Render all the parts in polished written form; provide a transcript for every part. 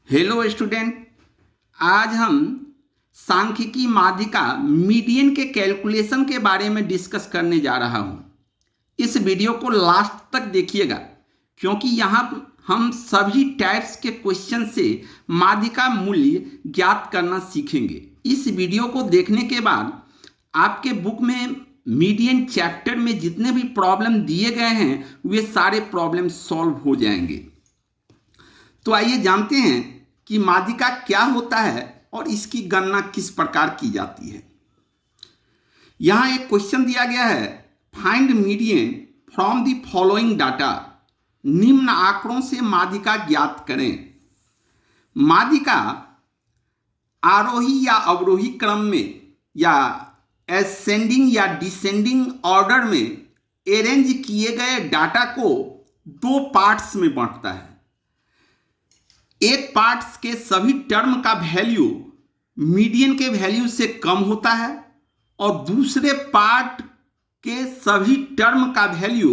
Hello student, आज हम सांख्यिकी माध्यिका मीडियन के कैलकुलेशन के बारे में डिस्कस करने जा रहा हूं। इस वीडियो को लास्ट तक देखिएगा क्योंकि यहाँ हम सभी टाइप्स के क्वेश्चन से माध्यिका मूल्य ज्ञात करना सीखेंगे। इस वीडियो को देखने के बाद आपके बुक में मीडियन चैप्टर में जितने भी प्रॉब्लम दिए गए हैं वे सारे प्रॉब्लम सॉल्व हो जाएंगे। तो आइए जानते हैं कि माध्यिका क्या होता है और इसकी गणना किस प्रकार की जाती है। यहां एक क्वेश्चन दिया गया है, find median from the following data. निम्न आंकड़ों से माध्यिका ज्ञात करें। माध्यिका आरोही या अवरोही क्रम में या एसेंडिंग या डिसेंडिंग ऑर्डर में अरेंज किए गए डाटा को दो पार्ट्स में बांटता है। एक पार्ट्स के सभी टर्म का वैल्यू मीडियन के वैल्यू से कम होता है और दूसरे पार्ट के सभी टर्म का वैल्यू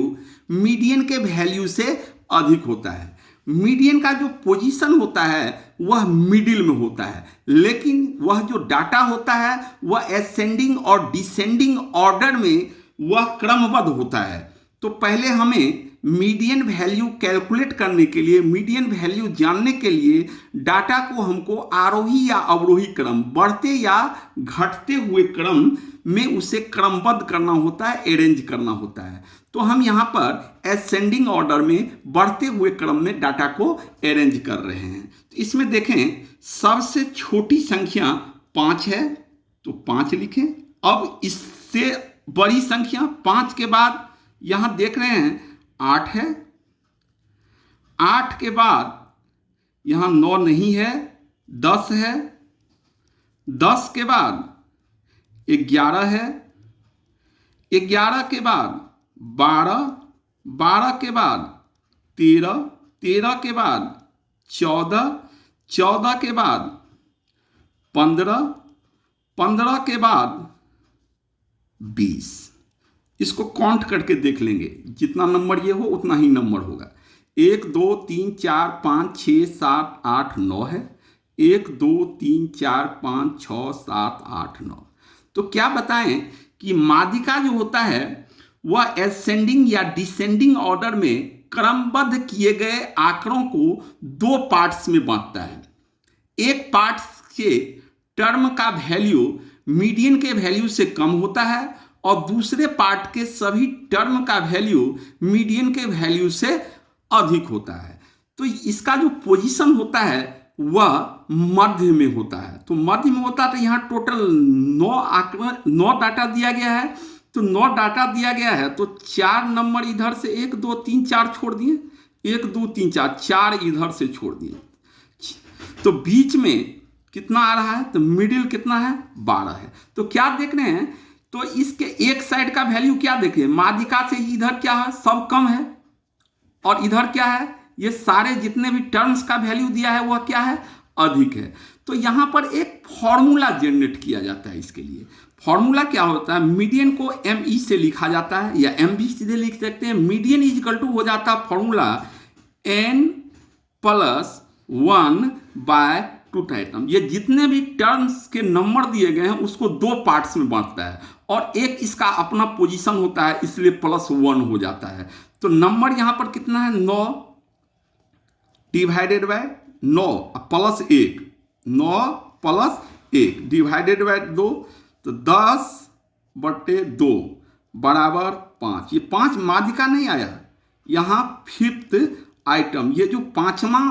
मीडियन के वैल्यू से अधिक होता है। मीडियन का जो पोजीशन होता है वह मिडिल में होता है, लेकिन वह जो डाटा होता है वह एसेंडिंग और डिसेंडिंग ऑर्डर में वह क्रमबद्ध होता है। तो पहले हमें मीडियन वैल्यू कैलकुलेट करने के लिए, मीडियन वैल्यू जानने के लिए डाटा को हमको आरोही या अवरोही क्रम, बढ़ते या घटते हुए क्रम में उसे क्रमबद्ध करना होता है, अरेंज करना होता है। तो हम यहाँ पर एसेंडिंग ऑर्डर में बढ़ते हुए क्रम में डाटा को अरेंज कर रहे हैं। तो इसमें देखें, सबसे छोटी संख्या 5 है तो 5 लिखें। अब इससे बड़ी संख्या 5 के बाद यहाँ देख रहे हैं 8 है। 8 के बाद यहाँ 9 नहीं है, 10 है। 10 के बाद 11 है। 11 के बाद 12, 12 के बाद 13, 13 के बाद 14, 14 के बाद 15, 15 के बाद 20। इसको काउंट करके देख लेंगे, जितना नंबर ये हो उतना ही नंबर होगा। 1 2 3 4 5 6 7 8 9 है। 1 2 3 4 5 6 7 8 9। तो क्या बताएं कि माध्यिका जो होता है वह एसेंडिंग या डिसेंडिंग ऑर्डर में क्रमबद्ध किए गए आंकड़ों को दो पार्ट्स में बांटता है। एक पार्ट के टर्म का वैल्यू मीडियन के वैल्यू से कम होता है और दूसरे पार्ट के सभी टर्म का वैल्यू मीडियन के वैल्यू से अधिक होता है। तो इसका जो पोजीशन होता है वह मध्य में होता है। तो मध्य में होता है, तो यहाँ टोटल 9 डाटा दिया गया है। तो 9 डाटा दिया गया है तो 4 नंबर इधर से 1 2 3 4 छोड़ दिए, 1 2 3 4 4 इधर से छोड़ दिए। तो बीच में कितना आ रहा है, तो मिडिल कितना है, 12 है। तो क्या देख रहे हैं, तो इसके एक साइड का वैल्यू क्या देखें, माध्यिका से इधर क्या है, सब कम है, और इधर क्या है, ये सारे जितने भी टर्म्स का वैल्यू दिया है वह क्या है, अधिक है। तो यहाँ पर एक फॉर्मूला जनरेट किया जाता है। इसके लिए फॉर्मूला क्या होता है, मीडियन को ME से लिखा जाता है या MB सीधे लिख सकते हैं। मीडियन इज इक्वल टू हो जाता है फॉर्मूला N + 1/2 आइटम। ये जितने भी टर्म्स के नंबर दिए गए हैं उसको दो पार्ट्स में बांटता है और एक इसका अपना पोजीशन होता है, इसलिए +1 हो जाता है। तो नंबर यहाँ पर कितना है, 9 डिवाइडेड बाय 9 +1, 9 + 1 डिवाइडेड बाय 2, तो 10/2 बराबर 5। ये 5 माध्यिका नहीं आया, यहाँ 5th आइटम, ये जो 5वां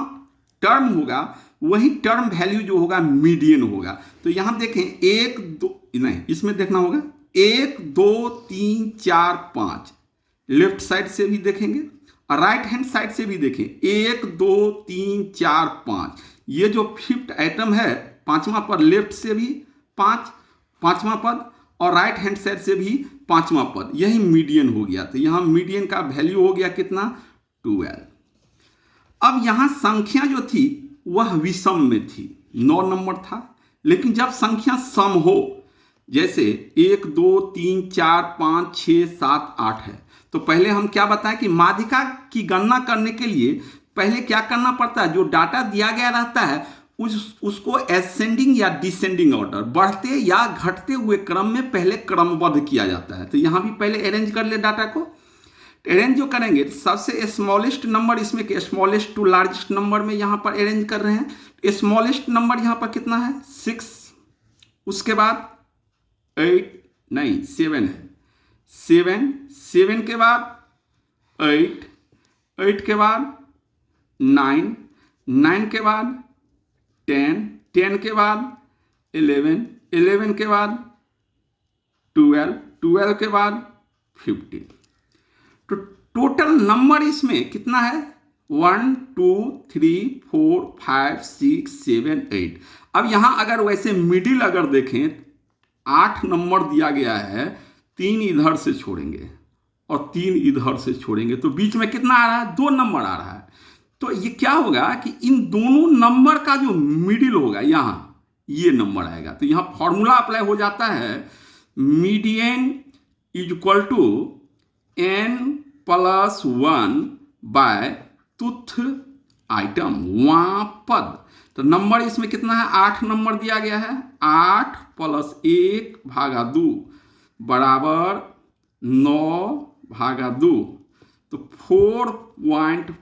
टर्म होगा वही टर्म वैल्यू जो होगा मीडियन होगा। तो यहाँ देखें 1 2 नहीं, इसमें देखना होगा 1 2 3 4 5, लेफ्ट साइड से भी देखेंगे और राइट हैंड साइड से भी देखें, 1 2 3 4 5। ये जो 5th आइटम है, 5वां पद लेफ्ट से भी 5वां पद और राइट हैंड साइड से भी 5वां पद, यही मीडियन हो गया। तो यहाँ मीडियन का वैल्यू हो गया कितना, 12। अब यहाँ संख्या जो थी वह विषम में थी, 9 नंबर था, लेकिन जब संख्या सम हो, जैसे 1 2 3 4 5 6 7 8 है, तो पहले हम क्या बताएं कि माध्यिका की गणना करने के लिए पहले क्या करना पड़ता है, जो डाटा दिया गया रहता है उसको एसेंडिंग या डिसेंडिंग ऑर्डर, बढ़ते या घटते हुए क्रम में पहले क्रमबद्ध किया जाता है। तो यहां भी पहले अरेंज कर ले डाटा को। अरेंज जो करेंगे सबसे स्मॉलेस्ट नंबर इसमें के स्मॉलेस्ट टू लार्जेस्ट नंबर में यहां पर अरेंज कर रहे हैं। स्मॉलेस्ट नंबर यहां पर कितना है 6, उसके बाद 7 है, 7 के बाद 8 के बाद 9 के बाद 10 के बाद 11 के बाद 12 के बाद 15। तो टोटल नंबर इसमें कितना है 1 2 3 4 5 6 7 8। अब यहां अगर वैसे मिडिल अगर देखें 8 नंबर दिया गया है, 3 इधर से छोड़ेंगे और 3 इधर से छोड़ेंगे तो बीच में कितना आ रहा है 2 नंबर आ रहा है। तो ये क्या होगा कि इन दोनों नंबर का जो मिडिल होगा यहां ये नंबर आएगा। तो यहां फॉर्मूला अप्लाई हो जाता है, median is equal to n+1 by तुथ आइटम वहां पद। तो नंबर इसमें कितना है 8 नंबर दिया गया है, 8 + 1/2 बराबर 9/2। तो 4.5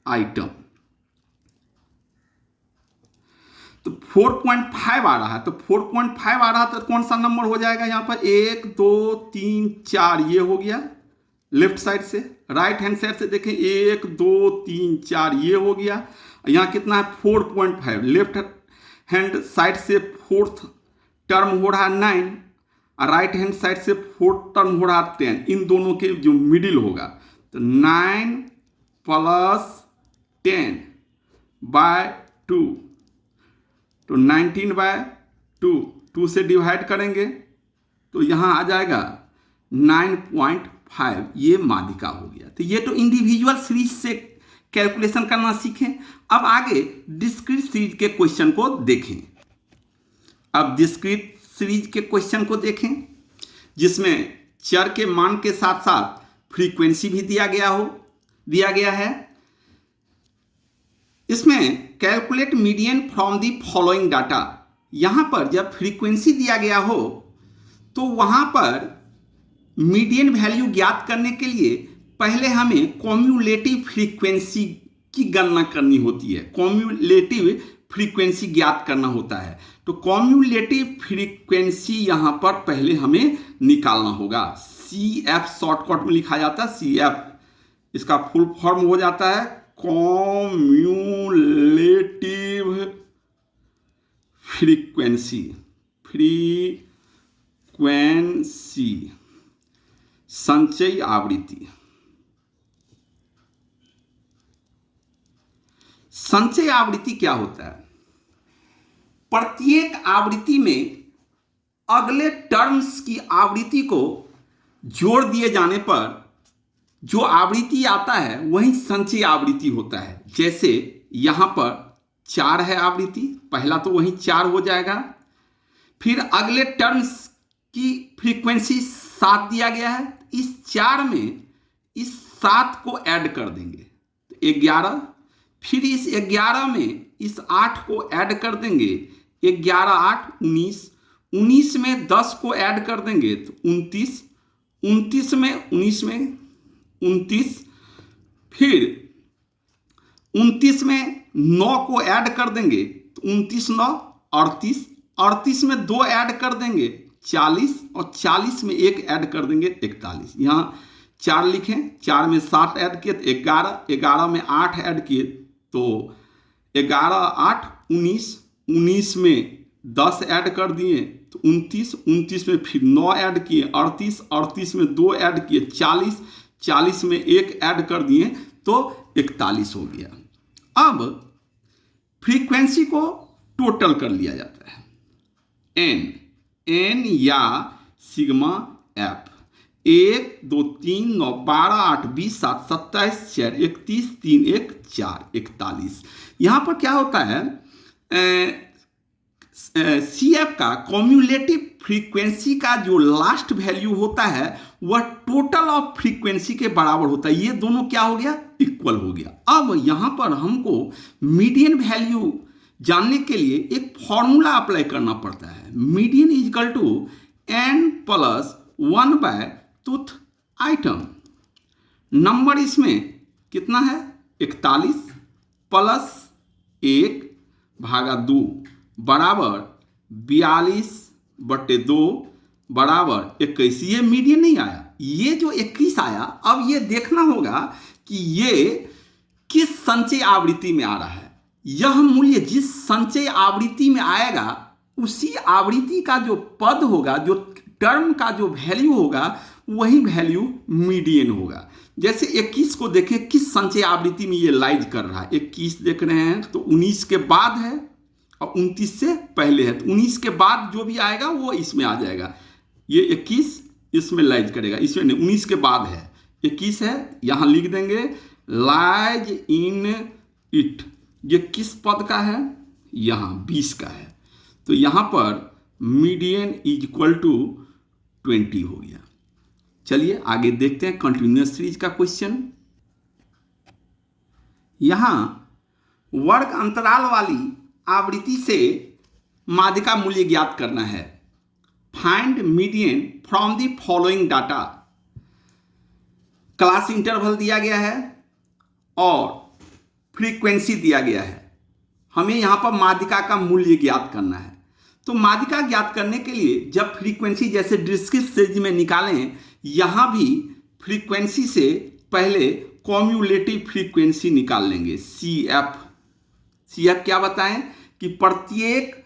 आइटम, तो 4.5 आ रहा है। तो 4.5 आ रहा है तो कौन सा नंबर हो जाएगा यहाँ पर 1 2 3 4 ये हो गया लेफ्ट साइड से। राइट हैंड साइड से देखें 1 2 3 4 ये हो गया। यहाँ कितना है 4.5। लेफ्ट हैंड साइड से फोर्थ टर्म हो रहा है 9 और राइट हैंड साइड से फोर्थ टर्म हो रहा है 10। इन दोनों के जो मिडिल होगा तो 9 + 10/2 तो 19/2, 2 से डिवाइड करेंगे तो यहाँ आ जाएगा 9.5। ये माध्यिका हो गया। तो ये तो इंडिविजुअल सीरीज से कैलकुलेशन करना सीखें। अब आगे डिस्क्रीट सीरीज के क्वेश्चन को देखें। अब डिस्क्रीट सीरीज के क्वेश्चन को देखें जिसमें चर के मान के साथ साथ फ्रीक्वेंसी भी दिया गया है। इसमें calculate median from the following data. यहां पर जब फ्रीक्वेंसी दिया गया हो तो वहां पर मीडियन वैल्यू ज्ञात करने के लिए पहले हमें कॉम्युलेटिव फ्रीक्वेंसी की गणना करनी होती है। कॉम्युलेटिव फ्रीक्वेंसी ज्ञात करना होता है। तो कॉम्युलेटिव फ्रीक्वेंसी यहां पर पहले हमें निकालना होगा। CF शॉर्टकट में लिखा जाता है CF, इसका फुल फॉर्म हो जाता है कॉम्युलेटिव फ्रीक्वेंसी। संचयी आवृत्ति। संचयी आवृत्ति क्या होता है? प्रत्येक आवृत्ति में अगले टर्म्स की आवृत्ति को जोड़ दिए जाने पर जो आवृत्ति आता है वही संचयी आवृत्ति होता है। जैसे यहां पर 4 है आवृत्ति, पहला तो वही 4 हो जाएगा। फिर अगले टर्म्स की फ्रीक्वेंसी 7 दिया गया है, इस 4 में इस 7 को ऐड कर देंगे तो 11। फिर इस 11 में इस 8 को ऐड कर देंगे, 11 8 19। 19 में 10 को ऐड कर देंगे तो 29। 29 में 19 में 29। फिर 29 में 9 को ऐड कर देंगे तो 29 9 38। 38 में 2 ऐड कर देंगे 40 और 40 में 1 ऐड कर देंगे 41। यहाँ 4 लिखें, 4 में 7 ऐड किए तो 11, 11 में 8 ऐड किए तो 11 8 19। 19 में 10 ऐड कर दिए तो 29। 29 में फिर 9 ऐड किए 38। 38 में 2 ऐड किए 40। 40 में 1 ऐड कर दिए तो 41 हो गया। अब फ्रीक्वेंसी को टोटल कर लिया जाता है। एन या सिग्मा एफ। 1 2 3 9 12 8 20 7 27 4 31 3 1 4 41। यहाँ पर क्या होता है सी एफ का कॉम्युलेटिव फ्रीक्वेंसी का जो लास्ट वैल्यू होता है वह टोटल ऑफ फ्रीक्वेंसी के बराबर होता है। ये दोनों क्या हो गया, इक्वल हो गया। अब यहाँ पर हमको मीडियन वैल्यू जानने के लिए एक फॉर्मूला अप्लाई करना पड़ता है। Median is equal to n plus 1 by tooth item. Number इसमें कितना है, 41 प्लस 1 भागा 2 बराबर 42/2 बराबर 21। ये मीडियन नहीं आया, ये जो 21 आया। अब ये देखना होगा कि ये किस संचय आवृत्ति में आ रहा है। यह मूल्य जिस संचय आवृत्ति में आएगा उसी आवृत्ति का जो पद होगा, जो टर्म का जो वैल्यू होगा, वही वैल्यू मीडियन होगा। जैसे 21 को देखें किस संचय आवृत्ति में ये लाइज कर रहा है। 21 देख रहे हैं तो 19 के बाद है और 29 से पहले है, तो 19 के बाद जो भी आएगा वो इसमें आ जाएगा। ये 21 इसमें लाइज करेगा, इसमें नहीं, 19 के बाद है, 21 है, यहाँ लिख देंगे लाइज इन इट। ये किस पद का है, यहाँ 20 का है, तो यहाँ पर मीडियन इज इक्वल टू 20 हो गया। चलिए आगे देखते हैं कंटिन्यूअस सीरीज का क्वेश्चन। यहाँ वर्ग अंतराल वाली आवृत्ति से माध्यिका मूल्य ज्ञात करना है। Find median from the following data. Class interval दिया गया है और फ्रीक्वेंसी दिया गया है। हमें यहाँ पर माध्यिका का मूल्य ज्ञात करना है। तो माध्यिका ज्ञात करने के लिए जब फ्रीक्वेंसी जैसे डिस्क्रीट सीरीज में निकालें, यहाँ भी फ्रीक्वेंसी से पहले कॉम्युलेटिव फ्रीक्वेंसी निकाल लेंगे, सी एफ। सी एफ क्या बताएं कि प्रत्येक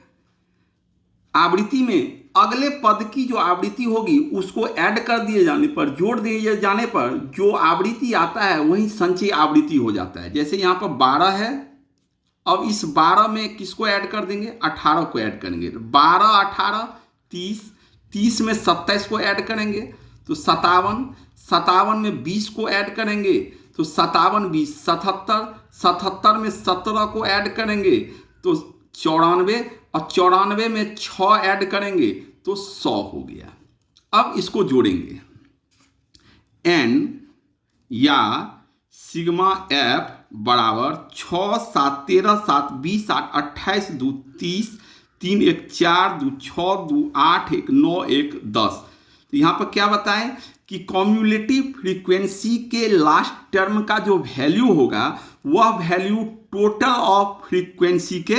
आवृत्ति में अगले पद की जो आवृत्ति होगी उसको ऐड कर दिए जाने पर, जोड़ दिए जाने पर जो आवृत्ति आता है वही संचय आवृत्ति हो जाता है। जैसे यहाँ पर 12 है, अब इस 12 में किसको ऐड कर देंगे, 18 को ऐड करेंगे। 12 18 30, 30 में 27 को ऐड करेंगे तो 57, 57 में 20 को ऐड करेंगे तो 57 20 77, 77 में 17 को ऐड करेंगे तो 94, और 94 में 6 ऐड करेंगे तो 100 हो गया। अब इसको जोड़ेंगे, n या सिग्मा f बराबर 6 7 13 7 20 8 28 2 30 3 1 4 2 6 2 8 1 9 1 10। तो यहाँ पर क्या बताएं कि कॉम्युलेटिव फ्रीक्वेंसी के लास्ट टर्म का जो वैल्यू होगा वह वैल्यू टोटल ऑफ फ्रीक्वेंसी के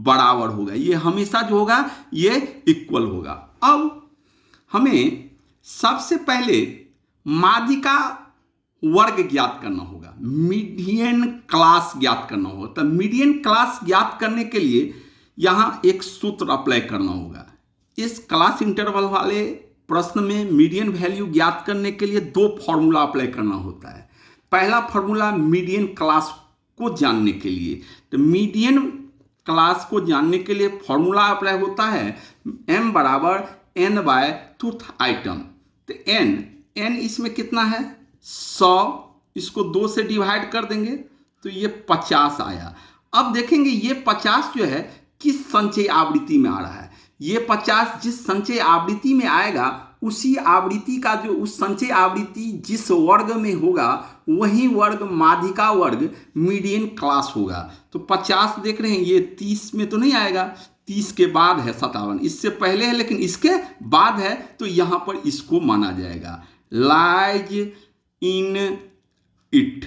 बराबर होगा। ये हमेशा जो होगा ये इक्वल होगा। अब हमें सबसे पहले माध्यिका वर्ग ज्ञात करना होगा, मीडियन क्लास ज्ञात करना होगा। तो मीडियन क्लास ज्ञात करने के लिए यहाँ एक सूत्र अप्लाई करना होगा। इस क्लास इंटरवल वाले प्रश्न में मीडियन वैल्यू ज्ञात करने के लिए 2 फॉर्मूला अप्लाई करना होता है। पहला फॉर्मूला मीडियन क्लास को जानने के लिए, तो मीडियन क्लास को जानने के लिए फॉर्मूला अप्लाई होता है m बराबर n बाय टूथ आइटम। तो n इसमें कितना है 100, इसको 2 से डिवाइड कर देंगे तो ये 50 आया। अब देखेंगे ये 50 जो है किस संचय आवृत्ति में आ रहा है। ये 50 जिस संचय आवृत्ति में आएगा उसी आवृत्ति का जो उस संचय आवृत्ति जिस वर्ग में होगा वही वर्ग माध्यिका वर्ग मीडियन क्लास होगा। तो 50 देख रहे हैं ये 30 में तो नहीं आएगा, 30 के बाद है 57, इससे पहले है लेकिन इसके बाद है, तो यहाँ पर इसको माना जाएगा लाइज इन इट।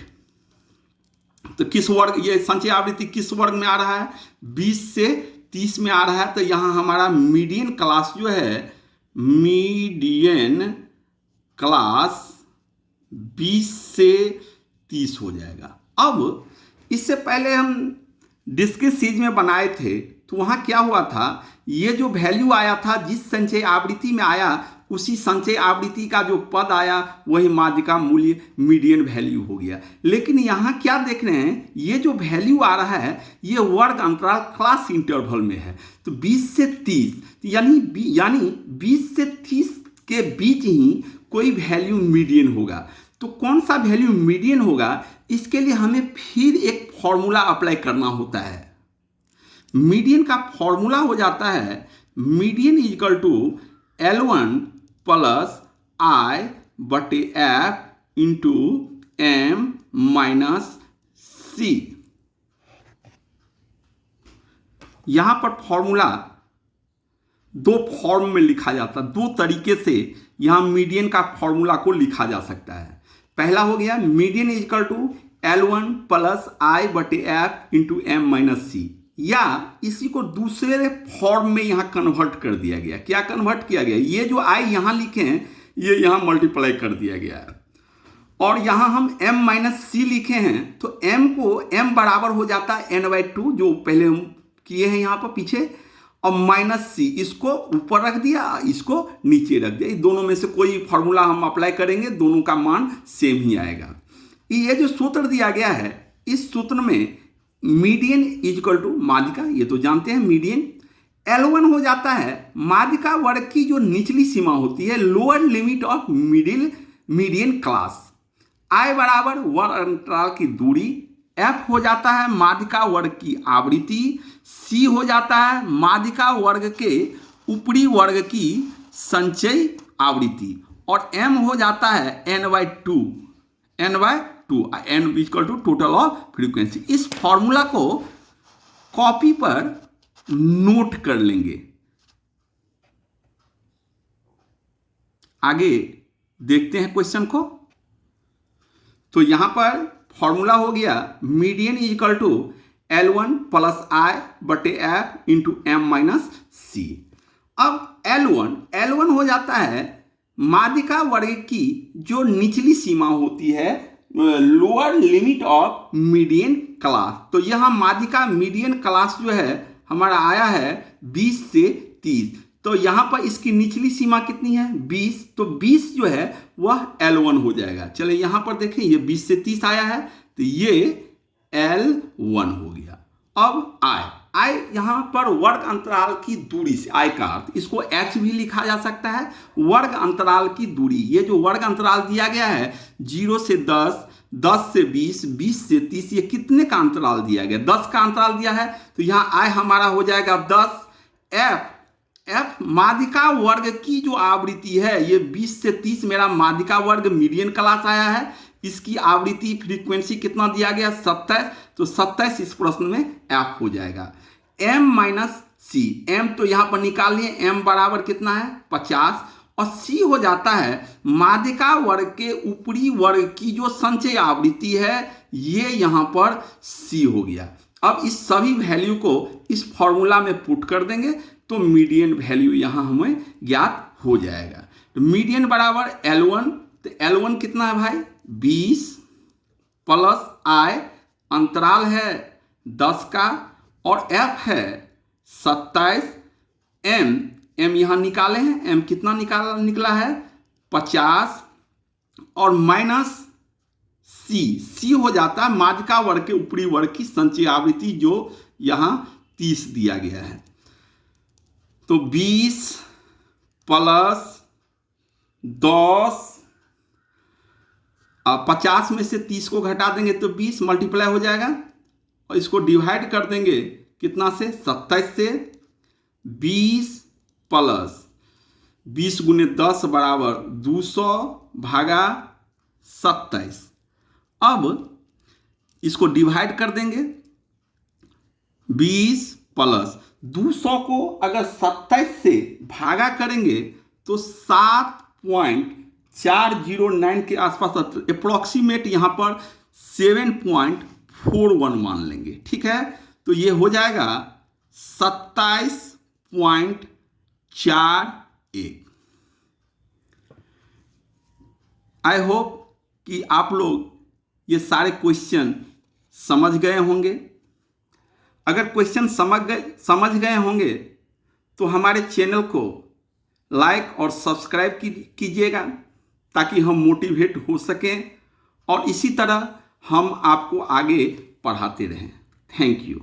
तो किस वर्ग, ये संचय आवृत्ति किस वर्ग में आ रहा है, 20 से 30 में आ रहा है। तो यहाँ हमारा मीडियन क्लास जो है, मीडियन क्लास 20 से 30 हो जाएगा। अब इससे पहले हम डिस्क्रीट सीरीज में बनाए थे तो वहाँ क्या हुआ था, ये जो वैल्यू आया था जिस संचय आवृत्ति में आया उसी संचय आवृत्ति का जो पद आया वही माध्यिका मूल्य मीडियन वैल्यू हो गया। लेकिन यहाँ क्या देख रहे हैं, ये जो वैल्यू आ रहा है ये वर्ग अंतराल क्लास इंटरवल में है। तो 20 से 30 यानी 20 से 30 के बीच ही कोई वैल्यू मीडियन होगा। तो कौन सा वैल्यू मीडियन होगा, इसके लिए हमें फिर एक फॉर्मूला अप्लाई करना होता है। मीडियन का फॉर्मूला हो जाता है median is equal to L1 plus I बटे F into M minus C. यहां पर फॉर्मूला दो फॉर्म में लिखा जाता है, दो तरीके से यहां मीडियन का फॉर्मूला को लिखा जा सकता है। पहला हो गया median is equal to L1 plus I बटे F into M minus C, या इसी को दूसरे फॉर्म में यहां कन्वर्ट कर दिया गया। क्या कन्वर्ट किया गया? ये जो आई यहां लिखे हैं ये यहां मल्टीप्लाई कर दिया गया है, और यहां हम m माइनस सी लिखे हैं तो m को m बराबर हो जाता है n/2 जो पहले हम किए हैं यहां पर पीछे, और माइनस सी इसको ऊपर रख दिया, इसको नीचे रख दिया। इस दोनों में से कोई फॉर्मूला हम अप्लाई करेंगे, दोनों का मान सेम ही आएगा। ये जो सूत्र दिया गया है, इस सूत्र में मीडियन इज इक्वल टू माध्यिका, ये तो जानते हैं मीडियन। L1 हो जाता है माध्यिका वर्ग की जो निचली सीमा होती है, lower limit of median class. I बराबर वर्ग अंतराल की दूरी, F हो जाता है माध्यिका वर्ग की आवृत्ति, C हो जाता है माध्यिका वर्ग के ऊपरी वर्ग की संचयी आवृत्ति, और M हो जाता है n/2 n equal to total of frequency. इस फॉर्मूला को कॉपी पर नोट कर लेंगे। आगे देखते हैं क्वेश्चन को। तो यहां पर फॉर्मूला हो गया median is equal to L1 plus I बटे F into M minus C. अब L1 हो जाता है माध्यिका वर्ग की जो निचली सीमा होती है, lower limit of median class. तो यहां माध्यिका मीडियन क्लास जो है हमारा आया है 20 से 30, तो यहां पर इसकी निचली सीमा कितनी है 20, तो 20 जो है वह L1 हो जाएगा। चले यहां पर देखें, ये 20 से 30 आया है तो ये L1 हो गया। अब I यहां पर वर्ग अंतराल की दूरी से, I का अर्थ इसको H भी लिखा जा सकता है, वर्ग अंतराल की दूरी। ये जो वर्ग अंतराल दिया गया है 0 से 10, 10 से 20, 20 से 30, ये कितने का अंतराल दिया गया? 10 का अंतराल दिया है, तो यहाँ I हमारा हो जाएगा 10। F माध्यिका वर्ग की जो आवृत्ति है, ये 20 से 30 मेरा माध्यिका वर्ग मीडियन क्लास आया है, इसकी आवृत्ति फ्रीक्वेंसी कितना दिया गया 27, तो 27 इस प्रश्न में F हो जाएगा। M माइनस सी, M तो यहाँ पर निकाल लिए, M बराबर कितना है 50, और C हो जाता है माध्यिका वर्ग के ऊपरी वर्ग की जो संचयी आवृत्ति है, ये यहाँ पर C हो गया। अब इस सभी वैल्यू को इस फॉर्मूला में पुट कर देंगे तो मीडियन वैल्यू यहाँ हमें ज्ञात हो जाएगा। तो मीडियन बराबर L1, तो L1 कितना है भाई 20 प्लस I, अंतराल है 10 का, और F है 27, M यहाँ निकाले हैं, M कितना निकला है 50, और माइनस C हो जाता है माध्यिका वर्ग के ऊपरी वर्ग की संचयी आवृत्ति जो यहाँ 30 दिया गया है। तो 20 प्लस 10, 50 में से 30 को घटा देंगे तो 20 मल्टीप्लाई हो जाएगा, और इसको डिवाइड कर देंगे कितना से 27 से, 20 प्लस 20 गुने 10 बराबर 200 भागा 27। अब इसको डिवाइड कर देंगे, 20 प्लस 200 को अगर 27 से भागा करेंगे तो 7.409 के आसपास, अप्रोक्सीमेट यहाँ पर 7.41 मान लेंगे। ठीक है, तो ये हो जाएगा 27.41। आई होप कि आप लोग ये सारे क्वेश्चन समझ गए होंगे। अगर क्वेश्चन समझ गए होंगे तो हमारे चैनल को लाइक और सब्सक्राइब कीजिएगा ताकि हम मोटिवेट हो सकें और इसी तरह हम आपको आगे पढ़ाते रहें। Thank you.